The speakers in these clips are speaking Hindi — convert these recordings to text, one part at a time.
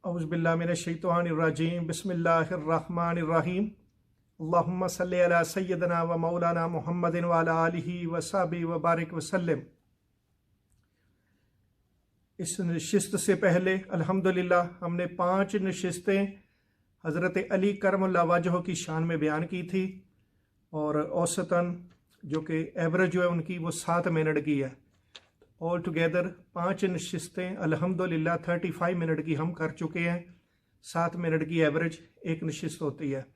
औज़ुबिल्लाहि मिनश्शैतानिर्रजीम बिस्मिल्लाहिर्रहमानिर्रहीम अल्लाहुम्मा सल्लि अला सय्यिदना व मौलाना मुहम्मदिन व अला आलिहि व सहबिहि व बारिक वसल्लम। इस नशिस्त से पहले अल्हम्दुलिल्लाह हमने 5 नशिस्तें हज़रत अली करमुल्लाह वजह की शान में बयान की थी और औसतन जो कि एवरेज जो है उनकी वो 7 मिनट की है। ऑल टुगेदर 5 नशिस्तें अल्हम्दुलिल्लाह 35 मिनट की हम कर चुके हैं। 7 मिनट की एवरेज एक नशिस्त होती है।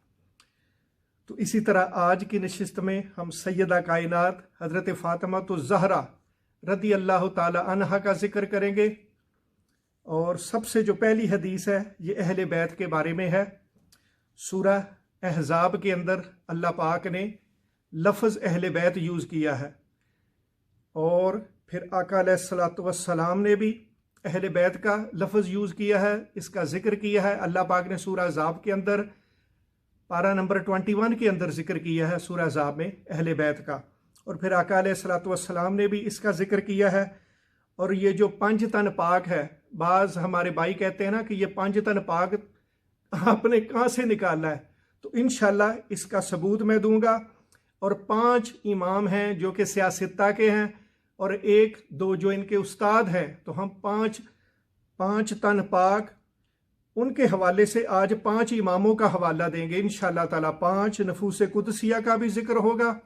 तो इसी तरह आज की नशिस्त में हम सैयदा कायनात हज़रत फ़ातिमा तो ज़हरा रदी अल्लाह ताला अन्हा का जिक्र करेंगे। और सबसे जो पहली हदीस है ये अहले बैत के बारे में है। सूरह अहज़ाब के अंदर अल्लाह पाक ने लफ्ज़ अहले बैत यूज़ किया है और फिर आका अलैहिस्सलातु वस्सलाम ने भी अहले बैत का लफ्ज़ यूज़ किया है, इसका जिक्र किया है। अल्लाह पाक ने सूरह अहज़ाब के अंदर पारा नंबर 21 के अंदर जिक्र किया है सूरह अहज़ाब में अहले बैत का, और फिर आका अलैहिस्सलातु वस्सलाम ने भी इसका जिक्र किया है। और ये जो 5 तन पाक है, बाज़ हमारे भाई कहते हैं ना कि ये 5 तन पाक आपने कहाँ से निकाला है, तो इंशाल्लाह इसका सबूत मैं दूंगा। और 5 इमाम हैं जो कि सियासत्ता के हैं और 1-2 जो इनके उस्ताद हैं, तो हम 5 तन पाक उनके हवाले से आज 5 इमामों का हवाला देंगे इंशाअल्लाह ताला। 5 नफूस कुदसिया का भी जिक्र होगा,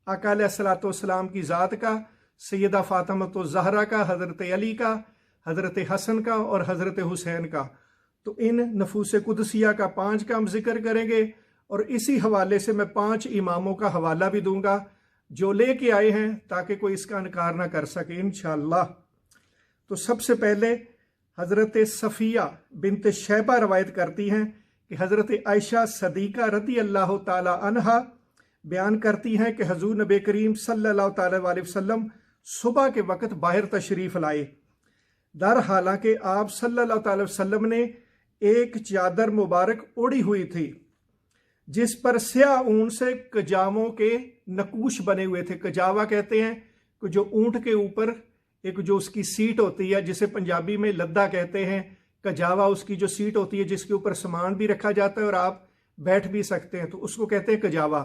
आका अलैहिस्सलातु वस्सलाम की ज़ात का, सैयदा फ़ातिमा तो ज़हरा का, हज़रत अली का, हज़रत हसन का और हज़रत हुसैन का। तो इन नफूस कुदसिया का 5 का हम जिक्र करेंगे और इसी हवाले से मैं 5 इमामों का हवाला भी दूंगा जो लेके आए हैं, ताकि कोई इसका इनकार ना कर सके इंशाअल्लाह। तो सबसे पहले हज़रत सफ़िया बिनत शैबा रवायत करती हैं कि हज़रत आयशा सदीक़ा रदी अल्लाह ताला अन्हा बयान करती हैं कि हज़ूर नबी करीम सल्लल्लाहु ताला अलैहि वसल्लम सुबह के वक़्त बाहर तशरीफ़ लाए। दर हालांकि आप सल्लल्लाहु ताला अलैहि वसल्लम ने एक चादर मुबारक ओढ़ी हुई थी जिस पर स्याह ऊन से कजावों के नकूश बने हुए थे। कजावा कहते हैं कि जो ऊंट के ऊपर एक जो उसकी सीट होती है, जिसे पंजाबी में लद्दा कहते हैं, कजावा उसकी जो सीट होती है जिसके ऊपर सामान भी रखा जाता है और आप बैठ भी सकते हैं, तो उसको कहते हैं कजावा।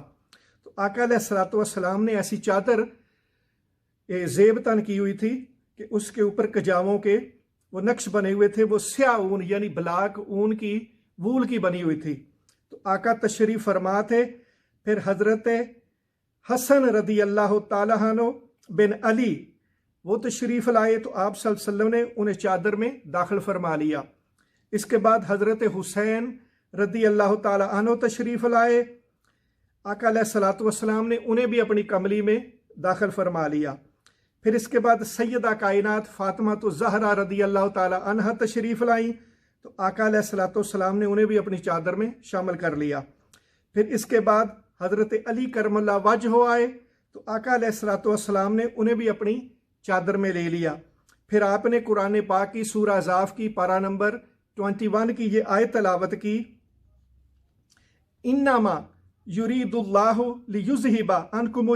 तो आका अलैहिस्सलातु वस्सलाम ने ऐसी चादर ज़ेब तन की हुई थी कि उसके ऊपर कजावों के वो नक्श बने हुए थे, वो स्याह ऊन यानी ब्लैक ऊन की वूल की बनी हुई थी। तो आका तशरीफ फरमा थे। फिर हज़रत हसन रदी अल्लाह ताला अन्हु बिन अली वो तशरीफ़ लाए, तो आप सल्लल्लाहु अलैहि वसल्लम ने उन्हें चादर में दाखिल फरमा लिया। इसके बाद हज़रत हुसैन रदी अल्लाह ताला अन्हु तशरीफ़ लाए, आका अलैहिस्सलातु वस्सलाम ने उन्हें भी अपनी कमली में दाखिल फरमा लिया। फिर इसके बाद सैयदा कायनात फ़ातिमा तो ज़हरा रदी अल्लाह ताला अन्हा तशरीफ़ लाई, तो आका अलैहिस्सलातु वस्सलाम ने उन्हें भी अपनी चादर में शामिल कर लिया। फिर इसके बाद हज़रत अली करमुल्लाह वजह आए, तो आका अलैहिस्सलातु वस्सलाम ने उन्हें भी अपनी चादर में ले लिया। फिर आपने कुरान पाक की सूरह अहज़ाब की पारा नंबर 21 की ये आयत तलावत की, इन्नमा युरीदुल्लाहु लियुज़हिबा अन्कुम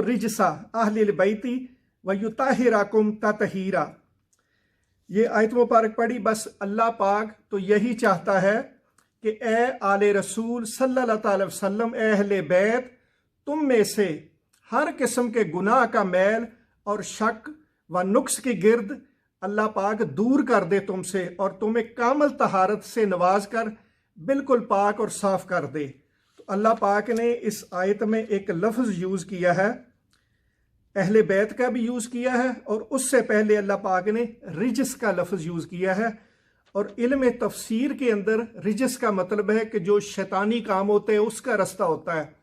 रिजसा अहलिल बैती व युताहिराकुम ततहीरा। ये आयत मुबारक पढ़ी। बस अल्लाह पाक तो यही चाहता है कि ए आले रसूल सल्लल्लाहु अलैहि वसल्लम, ए अहले बैत, तुम में से हर किस्म के गुनाह का मैल और शक व नुक्स की गिर्द अल्लाह पाक दूर कर दे तुमसे और तुम्हें कामल तहारत से नवाज कर बिल्कुल पाक और साफ कर दे। तो अल्लाह पाक ने इस आयत में एक लफ्ज़ यूज़ किया है, अहले बैत का भी यूज़ किया है, और उससे पहले अल्लाह पाक ने रिजस का लफ्ज़ यूज़ किया है। और इल्म तफसीर के अंदर रिजस का मतलब है कि जो शैतानी काम होते हैं उसका रास्ता होता है।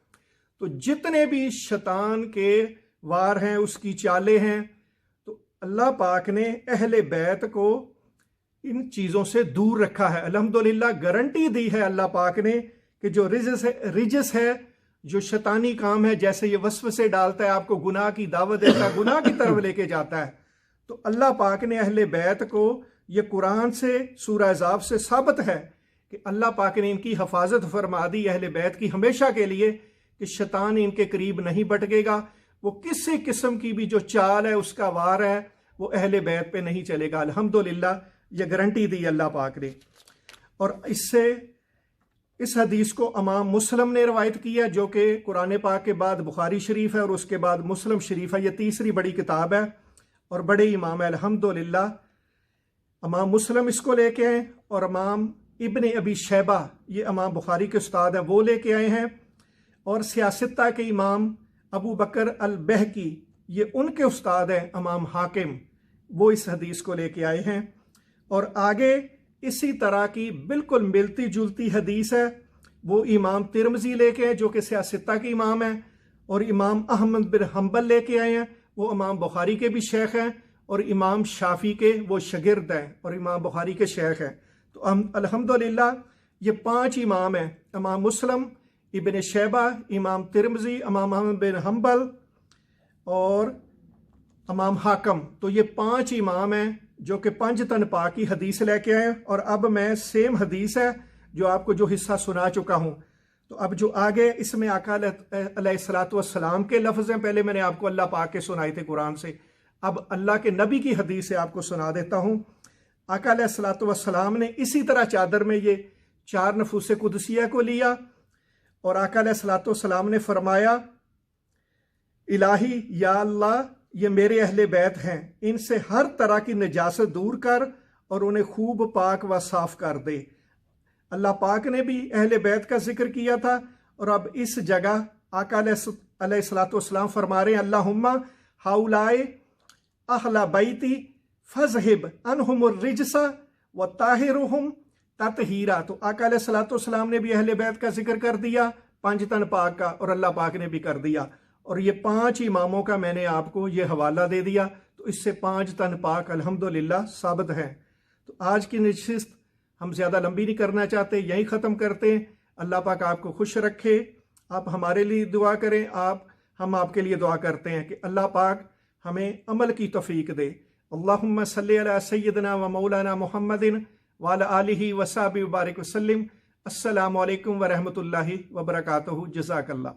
तो जितने भी शैतान के वार हैं, उसकी चालें हैं, तो अल्लाह पाक ने अहले बैत को इन चीज़ों से दूर रखा है। अल्हम्दुलिल्लाह गारंटी दी है अल्लाह पाक ने कि जो रिजस है जो शैतानी काम है, जैसे ये वसवसे डालता है, आपको गुनाह की दावत देता है, गुनाह की तरफ लेके जाता है, तो अल्लाह पाक ने अहले बैत को ये कुरान से सूरह अहज़ाब से साबित है कि अल्लाह पाक ने इनकी हिफाजत फरमा दी अहले बैत की हमेशा के लिए, कि शैतान इनके करीब नहीं भटकेगा। वो किसी किस्म की भी जो चाल है, उसका वार है, वो अहले बैत पे नहीं चलेगा। अल्हम्दुलिल्लाह ये गारंटी दी अल्लाह पाक ने। और इससे इस हदीस को इमाम मुस्लिम ने रवायत किया, जो कि कुरान पाक के बाद बुखारी शरीफ है और उसके बाद मुस्लिम शरीफ है। ये तीसरी बड़ी किताब है और बड़े इमाम है अल्हम्दुलिल्लाह। इमाम मुस्लिम इसको लेके आए और इमाम इब्ने अबी शैबा, ये इमाम बुखारी के उस्ताद हैं, वो लेके आए हैं। और सियासता के इमाम अबू बकर अल बहकी, ये उनके उस्ताद हैं इमाम हाकिम, वो इस हदीस को लेके आए हैं। और आगे इसी तरह की बिल्कुल मिलती जुलती हदीस है, वो इमाम तिरमिज़ी लेके आए जो कि सियासता के इमाम हैं। और इमाम अहमद बिन हम्बल लेके आए हैं, वो इमाम बुखारी के भी शेख हैं और इमाम शाफी के वो शागिर्द हैं और इमाम बुखारी के शेख हैं। तो अल्हम्दुलिल्लाह ये 5 इमाम हैं, इमाम मुस्लिम, इब्ने शैबा, इमाम तिरमिज़ी, इमाम अहमद बिन हम्बल और इमाम हाकम। तो ये 5 इमाम हैं जो कि 5 तन पाक की हदीस लेके आए। और अब मैं सेम हदीस है जो आपको जो हिस्सा सुना चुका हूँ, तो अब जो आगे इसमें आका अलैहिस्सलातु वस्सलाम के लफ्ज़ हैं। पहले मैंने आपको अल्लाह पाक के सुनाए थे कुरान से, अब अल्लाह के नबी की हदीस से आपको सुना देता हूँ। आका अलैहिस्सलातु वस्सलाम ने इसी तरह चादर में ये 4 नफूस कुदसिया को लिया और आका अलैहिस्सलातु वस्सलाम ने फरमाया, इलाही या अल्लाह, ये मेरे अहले बैत हैं, इनसे हर तरह की नजासत दूर कर और उन्हें खूब पाक व साफ कर दे। अल्लाह पाक ने भी अहले बैत का जिक्र किया था और अब इस जगह आका अलैहिस्सलातु वस्सलाम फरमा रहे हैं, अल्लाहुम्मा हाउलाए अहला बैती फज़हिब अनहुमुर रिजसा व ताहिरुहुम ततहीरा। तो आका अलैहिस्सलातु वस्सलाम ने भी अहले बैत का जिक्र कर दिया, 5 तन पाक का, और अल्लाह पाक ने भी कर दिया। और ये 5 इमामों का मैंने आपको ये हवाला दे दिया, तो इससे 5 तन पाक अल्हम्दुलिल्लाह साबित है। तो आज की नशिस्त हम ज़्यादा लंबी नहीं करना चाहते, यहीं ख़त्म करते हैं। अल्लाह पाक आपको खुश रखे, आप हमारे लिए दुआ करें, हम आपके लिए दुआ करते हैं कि अल्लाह पाक हमें अमल की तौफीक दे। अल्लाहुम्मा सल्ली अला सय्यदना व मौलाना मुहम्मदिन व अला आलिहि व सहबिहि व बारिक वसल्लिम। अस्सलामु अलैकुम व रहमतुल्लाहि व बरकातुहू। जज़ाकल्लाह।